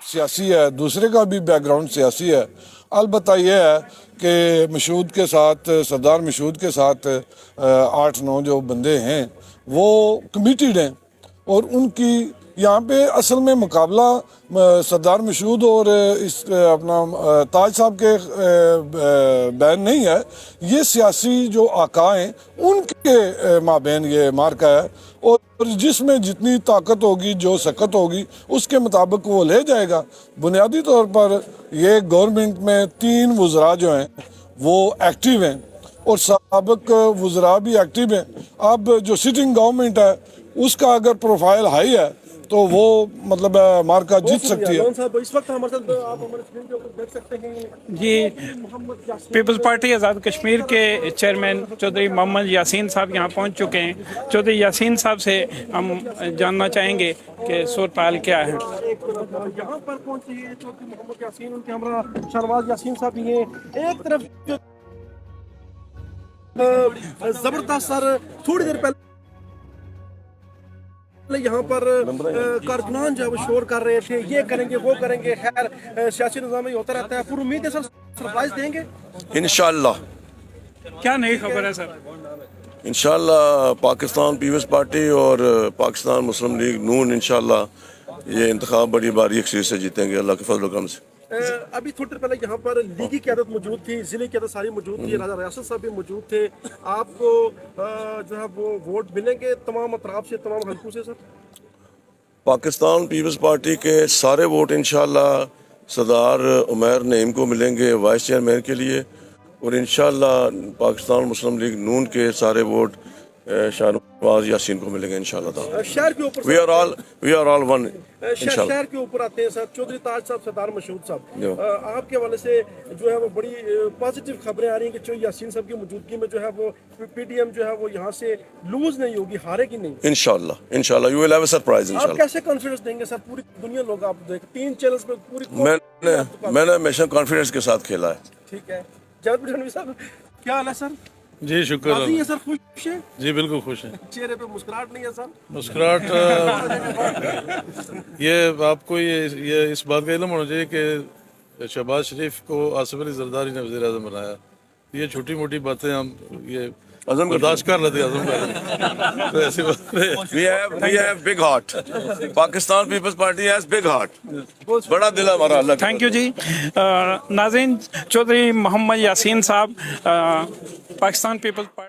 सियासी है, दूसरे का भी बैकग्राउंड सियासी है। अलबत्ता यह है कि मशहूद के साथ, सरदार मशहूद के साथ 8-9 जो बंदे हैं वो कमिटेड हैं, और उनकी यहाँ पे असल में मुकाबला सरदार मशहूद और इस अपना ताज साहब के बैन नहीं है, ये सियासी जो आका हैं उनके माबैन ये मार्का है, और जिसमें जितनी ताकत होगी, जो सकत होगी, उसके मुताबिक वो ले जाएगा। बुनियादी तौर पर ये गवर्नमेंट में 3 वज़रा जो हैं वो एक्टिव हैं और साबिक वज़रा भी एक्टिव हैं। अब जो सिटिंग गवर्नमेंट है उसका अगर प्रोफाइल हाई है तो वो मतलब मार्का जीत सकती है। इस वक्त हमारे साथ आप हमारे स्क्रीन के ऊपर देख सकते हैं जी, पीपल्स पार्टी आज़ाद कश्मीर के चेयरमैन चौधरी मोहम्मद यासीन साहब यहाँ पहुँच चुके हैं। चौधरी यासीन साहब से हम जानना चाहेंगे कि सूरत क्या है। यहाँ पर पहुंचे हैं चौधरी मोहम्मद यासीन, उनके हमरा शहनवाज यासीन साहब भी हैं। एक तरफ जबरदस्त सर थोड़ी देर पहले यहाँ पर कारकुनान जो है वो शोर कर रहे थे, ये करेंगे वो करेंगे। खैर सियासी निज़ाम में होता रहता है। पूरी उम्मीद है सर सरप्राइज देंगे इंशाअल्लाह। क्या नई खबर है सर? इंशाअल्लाह पाकिस्तान पीपल्स पार्टी और पाकिस्तान मुस्लिम लीग नून इंशाअल्लाह ये इंतखाब बड़ी बारी अक्सर से जीतेंगे अल्लाह के फजल करम से। अभी थोड़ी देर पहले यहाँ पर लीगी क़यादत मौजूद थी, ज़िले की क़यादत सारी मौजूद थी, राजा रियासत साहब भी मौजूद थे। आपको जो है वो वोट मिलेंगे तमाम अतराफ से, तमाम हल्कों से सर? पाकिस्तान पीपल्स पार्टी के सारे वोट इंशाअल्लाह सरदार उमैर नईम को मिलेंगे वाइस चेयरमैन के लिए, और इंशाअल्लाह पाकिस्तान मुस्लिम लीग नून के सारे वोट शाहनवाज यासीन को मिलेंगे इंशाअल्लाह। शहर के ऊपर वी आर ऑल वन इंशाअल्लाह। शहर के ऊपर आते हैं सर, चौधरी ताज साहब, सरदार मशहूद साहब, आपके हवाले से जो है वो बड़ी पॉजिटिव खबरें आ रही हैं कि चौधरी यासीन साहब की मौजूदगी में जो है वो पीटीएम जो है वो यहाँ से लूज नहीं होगी, हारेगी नहीं इंशाअल्लाह you will have a surprise आप इंशाअल्लाह। कैसे कॉन्फिडेंस देंगे सर? पूरी दुनिया लोग आप देख 3 चैनल्स पे पूरी मैंने हमेशा कॉन्फिडेंस के साथ खेला है। ठीक है। जावेद पठानवी साहब क्या हाल है सर? जी शुक्र राजी है सर? खुश है? जी बिल्कुल खुश है। चेहरे पे मुस्कुराहट नहीं है सर? मुस्कुराहट ये आपको ये इस बात का इल्म होना चाहिए कि शहबाज शरीफ को आसिफ अली जरदारी ने वज़ीर आज़म बनाया। ये छोटी मोटी बातें हम ये बर्दाश्त कर लेते हैं। तो ऐसी बात we have big heart. Pakistan Peoples Party has big heart. बड़ा दिल है हमारा अल्लाह। थैंक यू जी। नाज़रीन, चौधरी मोहम्मद यासीन साहब पाकिस्तान पीपल्स पार्टी